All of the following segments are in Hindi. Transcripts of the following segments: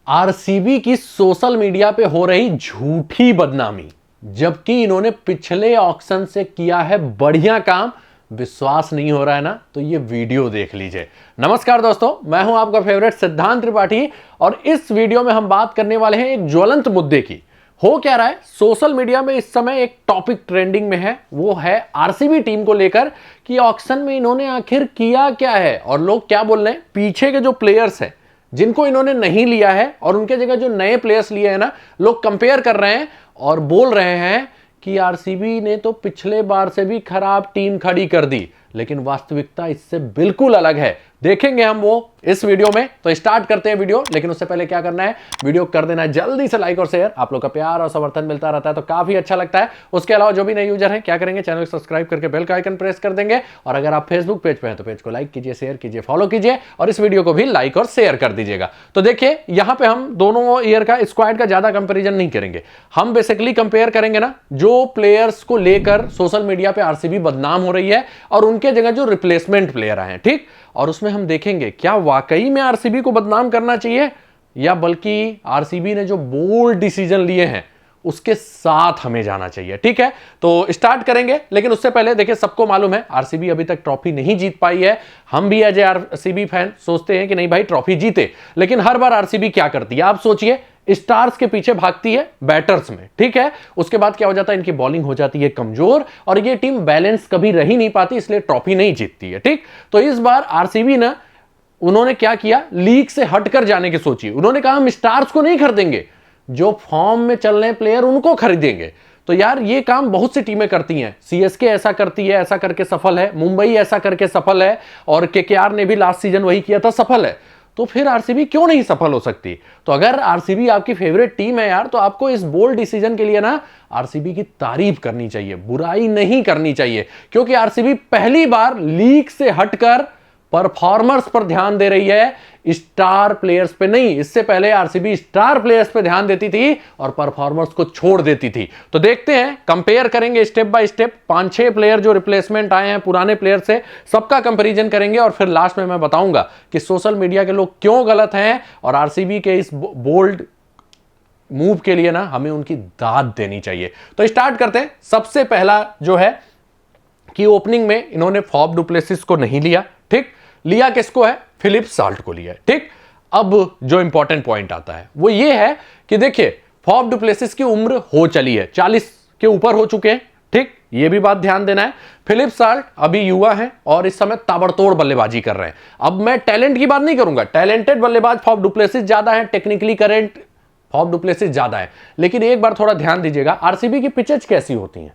आरसीबी की सोशल मीडिया पे हो रही झूठी बदनामी, जबकि इन्होंने पिछले ऑक्शन से किया है बढ़िया काम। विश्वास नहीं हो रहा है ना, तो ये वीडियो देख लीजिए। नमस्कार दोस्तों, मैं हूं आपका फेवरेट सिद्धांत त्रिपाठी और इस वीडियो में हम बात करने वाले हैं एक ज्वलंत मुद्दे की। हो क्या रहा है, सोशल मीडिया में इस समय एक टॉपिक ट्रेंडिंग में है, वो है आरसीबी टीम को लेकर कि ऑक्शन में इन्होंने आखिर किया क्या है। और लोग क्या बोल रहे हैं, पीछे के जो प्लेयर्स हैं जिनको इन्होंने नहीं लिया है और उनके जगह जो नए प्लेयर्स लिए हैं ना, लोग कंपेयर कर रहे हैं और बोल रहे हैं कि आरसीबी ने तो पिछले बार से भी खराब टीम खड़ी कर दी। लेकिन वास्तविकता इससे बिल्कुल अलग है, देखेंगे हम वो इस वीडियो में। तो स्टार्ट करते हैं वीडियो, लेकिन उससे पहले क्या करना है, वीडियो कर देना है जल्दी से लाइक और शेयर। आप लोग का प्यार और समर्थन मिलता रहता है तो काफी अच्छा लगता है। उसके अलावा जो भी नए यूजर हैं क्या करेंगे, चैनल को सब्सक्राइब करके बेल का आइकन प्रेस कर देंगे। और अगर आप फेसबुक पेज पे हैं तो पेज को लाइक कीजिए, शेयर कीजिए, फॉलो कीजिए और इस वीडियो को भी लाइक और शेयर कर दीजिएगा। तो देखिए, यहां पे हम दोनों ईयर का स्क्वाड का ज्यादा कंपेरिजन नहीं करेंगे, हम बेसिकली कंपेयर करेंगे ना जो प्लेयर्स को लेकर सोशल मीडिया पे आरसीबी बदनाम हो रही है और उनके जगह जो रिप्लेसमेंट प्लेयर आए हैं, ठीक। और उसमें हम देखेंगे क्या वाकई में आरसीबी को बदनाम करना चाहिए या बल्कि आरसीबी ने जो बोल्ड डिसीजन लिए हैं उसके साथ हमें जाना चाहिए, ठीक है। तो स्टार्ट करेंगे, लेकिन उससे पहले देखिए, सबको मालूम है आरसीबी अभी तक ट्रॉफी नहीं जीत पाई है। हम भी एज ए आरसीबी फैन सोचते हैं कि नहीं भाई ट्रॉफी जीते, लेकिन हर बार आरसीबी क्या करती है आप सोचिए, स्टार्स के पीछे भागती है बैटर्स में, ठीक है। उसके बाद क्या हो जाता है, इनकी बॉलिंग हो जाती है कमजोर और ये टीम बैलेंस कभी रह ही नहीं पाती, इसलिए ट्रॉफी नहीं जीतती है, ठीक। तो इस बार आरसीबी ना, उन्होंने क्या किया, लीग से हटकर जाने की सोची। उन्होंने कहा हम स्टार्स को नहीं खरीदेंगे, जो फॉर्म में चल रहे प्लेयर उनको खरीदेंगे। तो यार ये काम बहुत सी टीमें करती हैं, सीएसके ऐसा करती है, ऐसा करके सफल है, मुंबई ऐसा करके सफल है और केकेआर ने भी लास्ट सीजन वही किया था, सफल है। तो फिर आरसीबी क्यों नहीं सफल हो सकती। तो अगर आरसीबी आपकी फेवरेट टीम है यार, तो आपको इस बोल्ड डिसीजन के लिए ना आरसीबी की तारीफ करनी चाहिए, बुराई नहीं करनी चाहिए। क्योंकि आरसीबी पहली बार लीग से हटकर परफॉर्मर्स पर ध्यान दे रही है, स्टार प्लेयर्स पे नहीं। इससे पहले आरसीबी स्टार प्लेयर्स पे ध्यान देती थी और परफॉर्मर्स को छोड़ देती थी। तो देखते हैं, कंपेयर करेंगे स्टेप बाय स्टेप। 5-6 प्लेयर जो रिप्लेसमेंट आए हैं पुराने प्लेयर से, सबका कंपैरिजन करेंगे और फिर लास्ट में मैं बताऊंगा कि सोशल मीडिया के लोग क्यों गलत हैं और आरसीबी के इस बोल्ड मूव के लिए ना हमें उनकी दाद देनी चाहिए। तो स्टार्ट करते हैं। सबसे पहला जो है कि ओपनिंग में इन्होंने फॉफ डु प्लेसिस को नहीं लिया, ठीक। लिया किसको है, फिलिप साल्ट को लिया है, ठीक। अब जो इंपॉर्टेंट पॉइंट आता है वो ये है कि देखिए, फॉफ डु प्लेसिस की उम्र हो चली है, 40 के ऊपर हो चुके हैं, ठीक। ये भी बात ध्यान देना है। फिलिप साल्ट अभी युवा है और इस समय ताबड़तोड़ बल्लेबाजी कर रहे हैं। अब मैं टैलेंट की बात नहीं करूंगा, टैलेंटेड बल्लेबाज फॉफ डु प्लेसिस ज्यादा है, टेक्निकली करेंट फॉफ डु प्लेसिस ज्यादा है। लेकिन एक बार थोड़ा ध्यान दीजिएगा, आरसीबी की पिचेज कैसी होती हैं।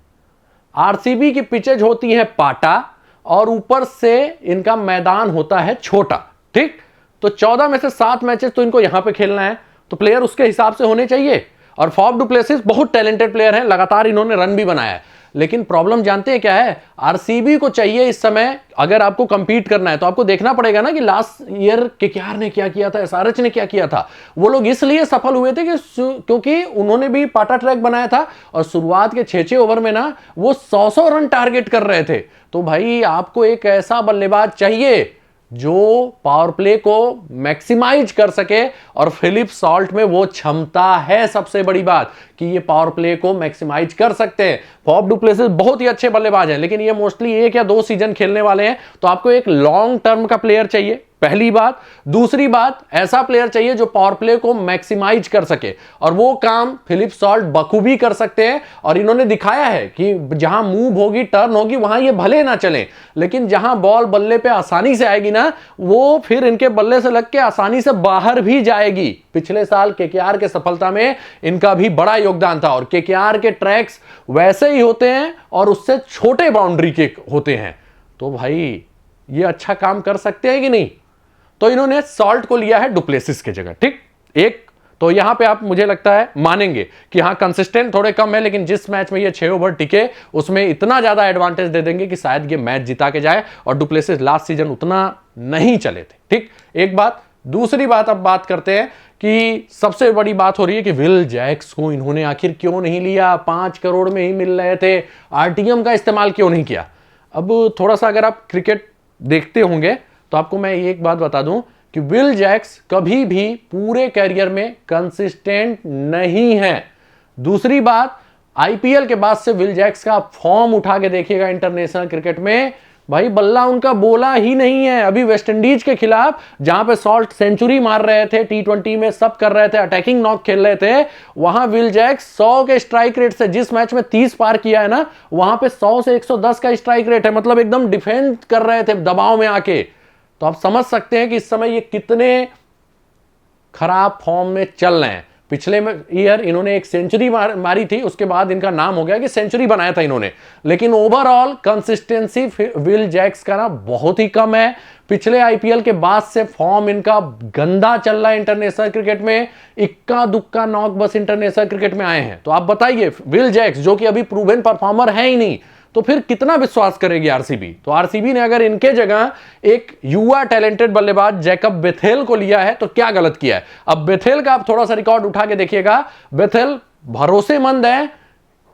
आरसीबी की पिचेज होती है पाटा और ऊपर से इनका मैदान होता है छोटा, ठीक। तो 14 में से 7 मैचेस तो इनको यहां पे खेलना है, तो प्लेयर उसके हिसाब से होने चाहिए। और फॉफ डु प्लेसिस बहुत टैलेंटेड प्लेयर हैं, लगातार इन्होंने रन भी बनाया है। लेकिन प्रॉब्लम जानते हैं क्या है, आरसीबी को चाहिए इस समय, अगर आपको कंपीट करना है तो आपको देखना पड़ेगा ना कि लास्ट ईयर केकेआर ने क्या किया था, एसआरएच ने क्या किया था। वो लोग इसलिए सफल हुए थे कि क्योंकि उन्होंने भी पाटा ट्रैक बनाया था और शुरुआत के 6-6 ओवर में ना वो 100-100 रन टारगेट कर रहे थे। तो भाई आपको एक ऐसा बल्लेबाज चाहिए जो पावर प्ले को मैक्सिमाइज कर सके और फिलिप साल्ट में वो क्षमता है। सबसे बड़ी बात कि ये पावर प्ले को मैक्सिमाइज कर सकते हैं। फॉफ डु प्लेसिस बहुत ही अच्छे बल्लेबाज हैं, लेकिन ये मोस्टली 1 या 2 सीजन खेलने वाले हैं। तो आपको एक लॉन्ग टर्म का प्लेयर चाहिए, पहली बात। दूसरी बात, ऐसा प्लेयर चाहिए जो पावर प्ले को मैक्सिमाइज कर सके और वो काम फिलिप साल्ट बखूबी कर सकते हैं। और इन्होंने दिखाया है कि जहां मूव होगी, टर्न होगी, वहां ये भले ना चले, लेकिन जहां बॉल बल्ले पे आसानी से आएगी ना, वो फिर इनके बल्ले से लग के आसानी से बाहर भी जाएगी। पिछले साल केकेआर के सफलता में इनका भी बड़ा योगदान था और केकेआर के ट्रैक्स वैसे ही होते हैं और उससे छोटे बाउंड्री के होते हैं। तो भाई ये अच्छा काम कर सकते हैं कि नहीं। तो इन्होंने सॉल्ट को लिया है डु प्लेसिस की जगह, ठीक। एक तो यहां पे आप मुझे लगता है मानेंगे कि हाँ कंसिस्टेंट थोड़े कम है, लेकिन जिस मैच में ये 6 ओवर टिके उसमें इतना ज्यादा एडवांटेज दे देंगे कि शायद ये मैच जिता के जाए। और डु प्लेसिस लास्ट सीजन उतना नहीं चले थे, ठीक। एक बात। दूसरी बात अब बात करते हैं कि सबसे बड़ी बात हो रही है कि विल जैक्स को इन्होंने आखिर क्यों नहीं लिया। 5 करोड़ में ही मिल रहे थे, आरटीएम का इस्तेमाल क्यों नहीं किया। अब थोड़ा सा अगर आप क्रिकेट देखते होंगे तो आपको मैं एक बात बता दूं कि विल जैक्स कभी भी पूरे कैरियर में कंसिस्टेंट नहीं है। दूसरी बात, आईपीएल के बाद से विल जैक्स का फॉर्म उठा के देखिएगा इंटरनेशनल क्रिकेट में, भाई बल्ला उनका बोला ही नहीं है। अभी वेस्ट इंडीज के खिलाफ जहां पे सॉल्ट सेंचुरी मार रहे थे, टी20 में सब कर रहे थे, अटैकिंग नॉक खेल रहे थे, वहां विल जैक्स 100 के स्ट्राइक रेट से, जिस मैच में 30 पार किया है ना, वहां पे 100 से 110 का स्ट्राइक रेट है। मतलब एकदम डिफेंड कर रहे थे दबाव में आके। तो आप समझ सकते हैं कि इस समय ये कितने खराब फॉर्म में चल रहे हैं। पिछले ईयर इन्होंने एक सेंचुरी मारी थी, उसके बाद इनका नाम हो गया कि सेंचुरी बनाया था इन्होंने, लेकिन ओवरऑल कंसिस्टेंसी विल जैक्स का ना बहुत ही कम है। पिछले आईपीएल के बाद से फॉर्म इनका गंदा चल रहा है इंटरनेशनल क्रिकेट में, इक्का दुक्का नॉक बस इंटरनेशनल क्रिकेट में आए हैं। तो आप बताइए, विल जैक्स जो कि अभी प्रूवन परफॉर्मर है ही नहीं, तो फिर कितना विश्वास करेगी आरसीबी। तो आरसीबी ने अगर इनके जगह एक युवा टैलेंटेड बल्लेबाज जैकब बेथेल को लिया है तो क्या गलत किया है। अब बेथेल का आप थोड़ा सा रिकॉर्ड उठा के देखिएगा, बेथेल भरोसेमंद है,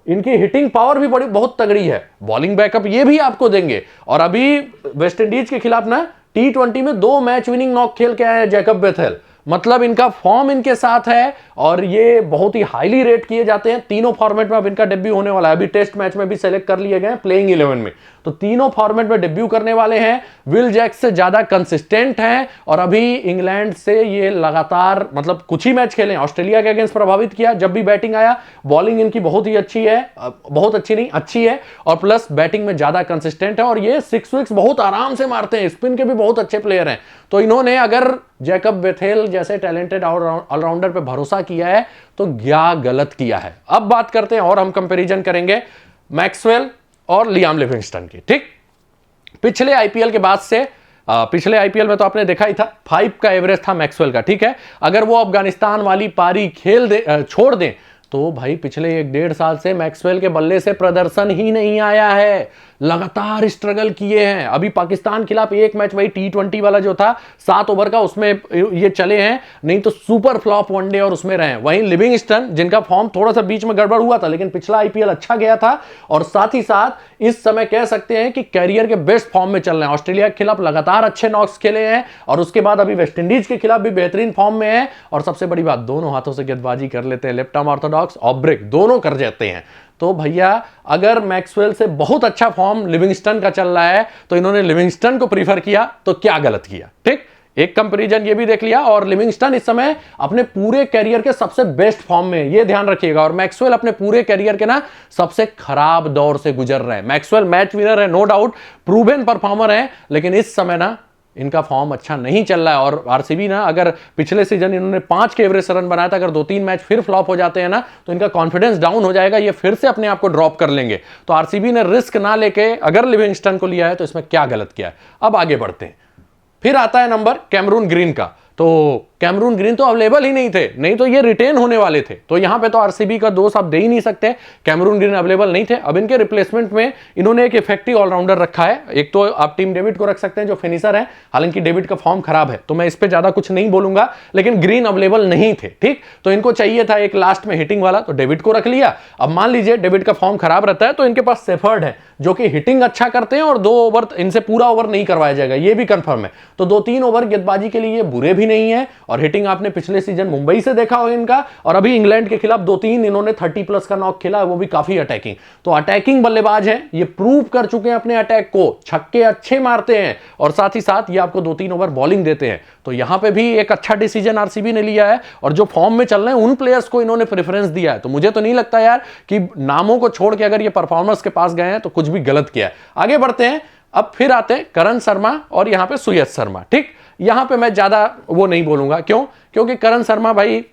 इनकी हिटिंग पावर भी बड़ी बहुत तगड़ी है, बॉलिंग बैकअप ये भी आपको देंगे। और अभी वेस्ट इंडीज के खिलाफ ना टी20 में 2 मैच विनिंग नॉक खेल के आए हैं जैकब बेथेल। मतलब इनका फॉर्म इनके साथ है और ये बहुत ही हाईली रेट किए जाते हैं। तीनों फॉर्मेट में अब इनका डेब्यू होने वाला है। अभी टेस्ट मैच में भी सेलेक्ट कर लिए गए प्लेइंग 11 में, तो तीनों फॉर्मेट में डेब्यू करने वाले हैं। विल जैक्स से ज्यादा कंसिस्टेंट हैं और अभी इंग्लैंड से ये लगातार मतलब कुछ ही मैच खेले, ऑस्ट्रेलिया के अगेंस्ट प्रभावित किया, जब भी बैटिंग आया बॉलिंग इनकी बहुत ही अच्छी है, बहुत अच्छी नहीं अच्छी है, और प्लस बैटिंग में ज्यादा कंसिस्टेंट है और ये 6 विक्स बहुत आराम से मारते हैं, स्पिन के भी बहुत अच्छे प्लेयर हैं। तो इन्होंने अगर जैकब बेथेल जैसे टैलेंटेड ऑलराउंडर पे भरोसा किया है तो क्या गलत किया है। अब बात करते हैं और हम कंपैरिजन करेंगे मैक्सवेल और लियाम लिविंगस्टन की। ठीक, पिछले आईपीएल के बाद से पिछले आईपीएल में तो आपने देखा ही था 5 का एवरेज था मैक्सवेल का। ठीक है, अगर वो अफगानिस्तान वाली पारी छोड़ दें तो भाई पिछले 1-1.5 साल से मैक्सवेल के बल्ले से प्रदर्शन ही नहीं आया है, लगातार स्ट्रगल किए हैं। अभी पाकिस्तान खिलाफ एक मैच वही टी20 वाला जो था 7 ओवर का, उसमें ये चले हैं, नहीं तो सुपर फ्लॉप वनडे और उसमें रहे। वहीं लिविंगस्टन जिनका फॉर्म थोड़ा सा बीच में गड़बड़ हुआ था, लेकिन पिछला आईपीएल अच्छा गया था और साथ ही साथ इस समय कह सकते हैं कि कैरियर के बेस्ट फॉर्म में चल रहे हैं। ऑस्ट्रेलिया के खिलाफ लगातार अच्छे नॉक्स खेले हैं और उसके बाद अभी वेस्ट इंडीज के खिलाफ भी बेहतरीन फॉर्म में है। और सबसे बड़ी बात, दोनों हाथों से गेंदबाजी कर लेते हैं, left arm orthodox, off break दोनों कर जाते हैं। तो भैया अगर मैक्सवेल से बहुत अच्छा फॉर्म लिविंगस्टन का चल रहा है तो इन्होंने लिविंगस्टन को प्रीफर किया, तो क्या गलत किया। ठीक, एक कंपैरिजन ये भी देख लिया। और लिविंगस्टन इस समय अपने पूरे कैरियर के सबसे बेस्ट फॉर्म में, ये ध्यान रखिएगा, और मैक्सवेल अपने पूरे कैरियर के ना सबसे खराब दौर से गुजर रहे हैं। मैक्सवेल मैच विनर है, नो डाउट, प्रूवन परफॉर्मर है, लेकिन इस समय ना इनका फॉर्म अच्छा नहीं चल रहा है। और आरसीबी ना, अगर पिछले सीजन इन्होंने 5 के एवरेज रन बनाया था, अगर 2-3 मैच फिर फ्लॉप हो जाते हैं ना तो इनका कॉन्फिडेंस डाउन हो जाएगा, ये फिर से अपने आप को ड्रॉप कर लेंगे। तो आरसीबी ने रिस्क ना लेके अगर लिविंगस्टन को लिया है तो इसमें क्या गलत किया है। अब आगे बढ़ते हैं। फिर आता है नंबर कैमरून ग्रीन का। तो कैमरून ग्रीन तो अवेलेबल ही नहीं थे, नहीं तो ये रिटेन होने वाले थे। तो यहां पे तो आरसीबी का दोष आप दे ही नहीं सकते, कैमरून ग्रीन अवेलेबल नहीं थे। अब इनके रिप्लेसमेंट में इन्होंने एक इफेक्टिव ऑलराउंडर रखा है। एक तो आप टीम डेविड को रख सकते हैं जो फिनिशर है, हालांकि डेविड का फॉर्म खराब है तो मैं इस पे ज्यादा कुछ नहीं बोलूंगा, लेकिन ग्रीन अवेलेबल नहीं थे। ठीक, तो इनको चाहिए था एक लास्ट में हिटिंग वाला, तो डेविड को रख लिया। अब मान लीजिए डेविड का फॉर्म खराब रहता है तो इनके पास सेफर्ड है जो कि हिटिंग अच्छा करते हैं और 2 ओवर इनसे पूरा ओवर नहीं करवाया जाएगा, ये भी कंफर्म है। तो 2-3 ओवर गेंदबाजी के लिए बुरे भी नहीं है। और हिटिंग आपने पिछले सीजन मुंबई से देखा होगा इनका, और अभी इंग्लैंड के खिलाफ 2-3 इन्होंने 30+ का नॉक खेला है, वो भी काफी अटैकिंग। तो अटैकिंग बल्लेबाज हैं, ये प्रूव कर चुके हैं अपने अटैक को, छक्के अच्छे मारते हैं और साथ ही साथ ये आपको 2-3 ओवर बॉलिंग देते हैं। तो यहां पे भी एक अच्छा डिसीजन आरसीबी ने लिया है और जो फॉर्म में चल रहे हैं उन प्लेयर्स को इन्होंने प्रेफरेंस दिया है। तो मुझे तो नहीं लगता यार कि नामों को छोड़ के अगर ये परफॉर्मर्स के पास गए हैं तो कुछ भी गलत किया है। आगे बढ़ते हैं। अब फिर आते हैं करण शर्मा और यहां पे सुयश शर्मा। ठीक, यहां पे मैं ज्यादा वो नहीं बोलूंगा, क्यों? क्योंकि करण शर्मा भाई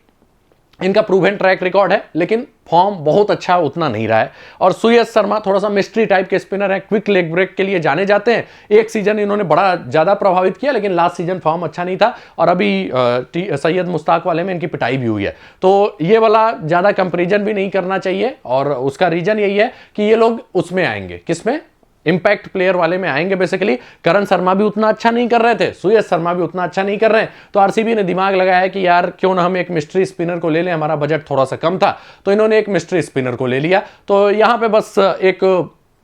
इनका प्रूवन ट्रैक रिकॉर्ड है, लेकिन फॉर्म बहुत अच्छा उतना नहीं रहा है। और सुयश शर्मा थोड़ा सा मिस्ट्री टाइप के स्पिनर है, क्विक लेग ब्रेक के लिए जाने जाते हैं। एक सीजन इन्होंने बड़ा ज्यादा प्रभावित किया, लेकिन लास्ट सीजन फॉर्म अच्छा नहीं था और अभी सैयद मुश्ताक वाले में इनकी पिटाई भी हुई है। तो ये वाला ज्यादा कंपेरिजन भी नहीं करना चाहिए और उसका रीजन यही है कि ये लोग उसमें आएंगे, किसमें? इंपैक्ट प्लेयर वाले में आएंगे बेसिकली। करण शर्मा भी उतना अच्छा नहीं कर रहे थे, सुयश शर्मा भी उतना अच्छा नहीं कर रहे हैं। तो आरसीबी ने दिमाग लगाया है कि यार क्यों ना हम एक मिस्ट्री स्पिनर को ले लें, हमारा बजट थोड़ा सा कम था तो इन्होंने एक मिस्ट्री स्पिनर को ले लिया। तो यहां पे बस एक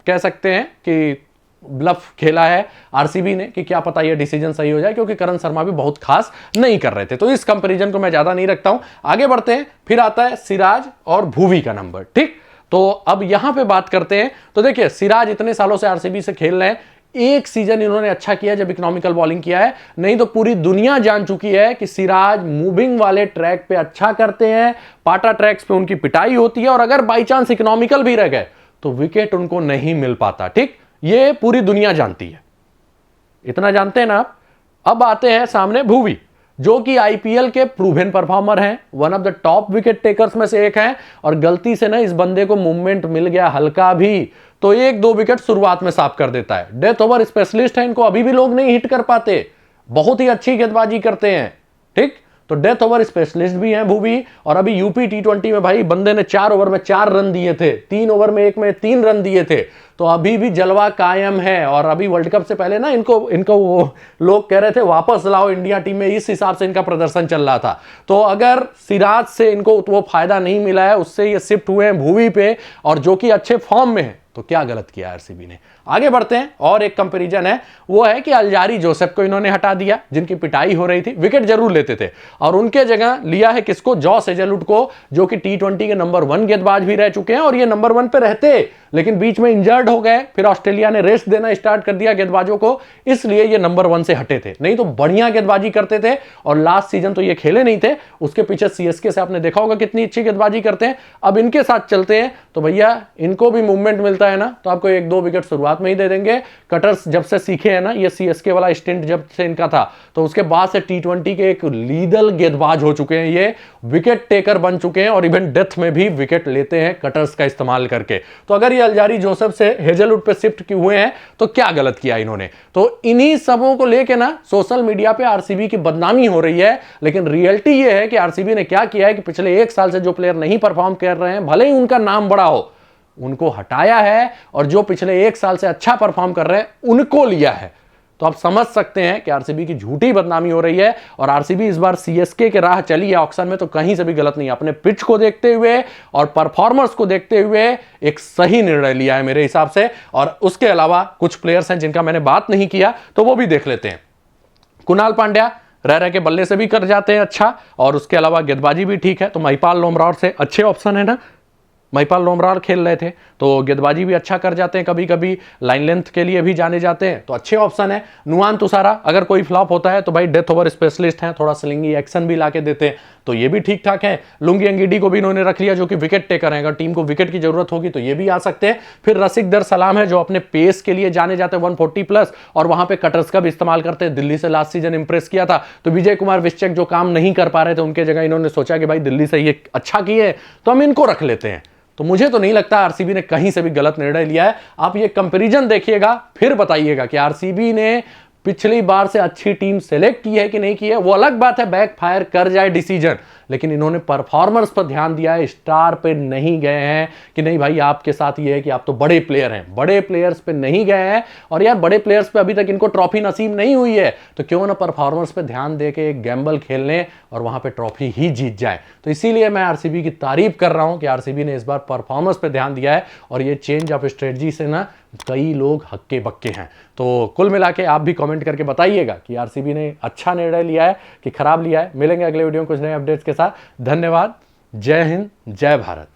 कह सकते हैं कि ब्लफ खेला है आरसीबी ने कि क्या पता ये डिसीजन सही हो जाए, क्योंकि करण शर्मा भी बहुत खास नहीं कर रहे थे। तो इस कंपैरिजन को मैं ज्यादा नहीं रखता हूं, आगे बढ़ते हैं। फिर आता है सिराज और भुवी का नंबर, ठीक। तो अब यहां पे बात करते हैं। तो देखिए सिराज इतने सालों से आरसीबी से खेल रहे हैं, एक सीजन इन्होंने अच्छा किया जब इकोनॉमिकल बॉलिंग किया है, नहीं तो पूरी दुनिया जान चुकी है कि सिराज मूविंग वाले ट्रैक पे अच्छा करते हैं, पाटा ट्रैक्स पे उनकी पिटाई होती है, और अगर बाई चांस इकोनॉमिकल भी रह गए तो विकेट उनको नहीं मिल पाता, ठीक। ये पूरी दुनिया जानती है, इतना जानते हैं ना आप। अब आते हैं सामने भुवी, जो कि आईपीएल के प्रूवन परफॉर्मर हैं, one of the top wicket takers में से एक हैं, और गलती से ना इस बंदे को मूवमेंट मिल गया हल्का भी तो 1-2 विकेट शुरुआत में साफ कर देता है। डेथ ओवर स्पेशलिस्ट है, इनको अभी भी लोग नहीं हिट कर पाते, बहुत ही अच्छी गेंदबाजी करते हैं, ठीक। तो डेथ ओवर स्पेशलिस्ट भी हैं भुवी। और अभी यूपी टी20 में भाई बंदे ने 4 ओवर में 4 रन दिए थे, 3 ओवर में 1 में 3 रन दिए थे, तो अभी भी जलवा कायम है। और अभी वर्ल्ड कप से पहले ना इनको वो लोग कह रहे थे वापस लाओ इंडिया टीम में, इस हिसाब से इनका प्रदर्शन चल रहा था। तो अगर सिराज से इनको वो फायदा नहीं मिला है, उससे ये शिफ्ट हुए हैं भुवी पे, और जो कि अच्छे फॉर्म में है, तो क्या गलत किया आरसीबी ने। आगे बढ़ते हैं, और एक कंपैरिजन है, वो है कि अल्जारी जोसेफ को इन्होंने हटा दिया, जिनकी पिटाई हो रही थी, विकेट जरूर लेते थे, और उनके जगह लिया है किसको, जॉस हेजलवुड को, जो कि टी20 के नंबर 1 गेंदबाज भी रह चुके हैं, और ये नंबर 1 पे रहते, लेकिन बीच में इंजर्ड हो गए, फिर ऑस्ट्रेलिया ने रेस्ट देना स्टार्ट कर दिया गेंदबाजों को, इसलिए ये नंबर 1 से हटे थे, नहीं तो बढ़िया गेंदबाजी करते थे। और लास्ट सीजन तो ये खेले नहीं थे, उसके पीछे सीएसके से आपने देखा होगा कितनी अच्छी गेंदबाजी करते हैं। अब इनके साथ चलते हैं तो भैया इनको भी मूवमेंट मिलता है ना, तो आपको 1-2 विकेट शुरुआत में ही दे देंगे। कटर्स जब से सीखे हैं ना, ये सीएसके वाला स्टिंट जब से इनका था, तो उसके बाद से टी20 के एक लीडल गेंदबाज हो चुके हैं, ये विकेट टेकर बन चुके हैं, और इवन डेथ में भी विकेट लेते हैं कटर्स का इस्तेमाल करके। तो अगर ये अल्जारी जोसेफ से हेजलवुड पे शिफ्ट हुए हैं तो क्या गलत किया इन्होंने। तो इन्हीं सबों को लेके ना सोशल मीडिया पे आरसीबी की बदनामी हो रही है, लेकिन रियलिटी ये है कि आरसीबी ने क्या किया है कि पिछले 1 साल से जो प्लेयर नहीं परफॉर्म कर रहे हैं, भले ही उनका नाम बड़ा हो, उनको हटाया है, और जो पिछले 1 साल से अच्छा परफॉर्म कर रहे हैं उनको लिया है। तो आप समझ सकते हैं कि आरसीबी की झूठी बदनामी हो रही है, और आरसीबी इस बार सीएसके के राह चली है ऑक्शन में, तो कहीं से भी गलत नहीं। अपने पिच को देखते हुए और परफॉर्मर्स को देखते हुए एक सही निर्णय लिया है मेरे हिसाब से। और उसके अलावा कुछ प्लेयर्स हैं जिनका मैंने बात नहीं किया, तो वो भी देख लेते हैं। कुणाल पांड्या रह के बल्ले से भी कर जाते हैं अच्छा, और उसके अलावा गेंदबाजी भी ठीक है, तो महिपाल लोमरार से अच्छे ऑप्शन है ना, महिपाल लोमरार खेल रहे थे, तो गेंदबाजी भी अच्छा कर जाते हैं, कभी कभी लाइन लेंथ के लिए भी जाने जाते हैं, तो अच्छे ऑप्शन है। नुआन तुषारा अगर कोई फ्लॉप होता है तो भाई डेथ ओवर स्पेशलिस्ट हैं, थोड़ा स्लिंगी एक्शन भी लाके देते हैं, तो ये भी ठीक ठाक है। लुंगी एंगिडी को भी इन्होंने रख लिया, जो कि विकेट टेकर है, अगर टीम को विकेट की जरूरत होगी तो ये भी आ सकते हैं। फिर रसिक दर सलाम है, जो अपने पेस के लिए जाने जाते हैं 140+, और वहां पे कटर्स का भी इस्तेमाल करते हैं। दिल्ली से लास्ट सीजन इंप्रेस किया था, तो विजय कुमार विश्चक जो काम नहीं कर पा रहे थे, उनके जगह इन्होंने सोचा कि भाई दिल्ली से ये अच्छा किए, तो हम इनको रख लेते हैं। तो मुझे तो नहीं लगता आरसीबी ने कहीं से भी गलत निर्णय लिया है। आप ये कंपैरिजन देखिएगा, फिर बताइएगा कि आरसीबी ने पिछली बार से अच्छी टीम सेलेक्ट की है कि नहीं की है। वो अलग बात है, बैक फायर कर जाए डिसीजन, लेकिन इन्होंने परफॉर्मर्स पर ध्यान दिया है, स्टार पे नहीं गए हैं कि नहीं भाई आपके साथ ये है कि आप तो बड़े प्लेयर हैं, बड़े प्लेयर्स पे नहीं गए हैं। और यार बड़े प्लेयर्स पे अभी तक इनको ट्रॉफी नसीब नहीं हुई है, तो क्यों ना परफॉर्मर्स पे ध्यान दे के एक गैम्बल खेल लें और वहां पे ट्रॉफी ही जीत जाए। तो इसीलिए मैं आरसीबी की तारीफ कर रहा हूं कि आरसीबी ने इस बार परफॉर्मेंस पे ध्यान दिया है, और ये चेंज ऑफ स्ट्रेटजी से ना कई लोग हक्के बक्के हैं। तो कुल मिला के आप भी कमेंट करके बताइएगा कि आरसीबी ने अच्छा निर्णय लिया है कि खराब लिया है। मिलेंगे अगले वीडियो में कुछ नए अपडेट्स के साथ। धन्यवाद। जय हिंद, जय भारत।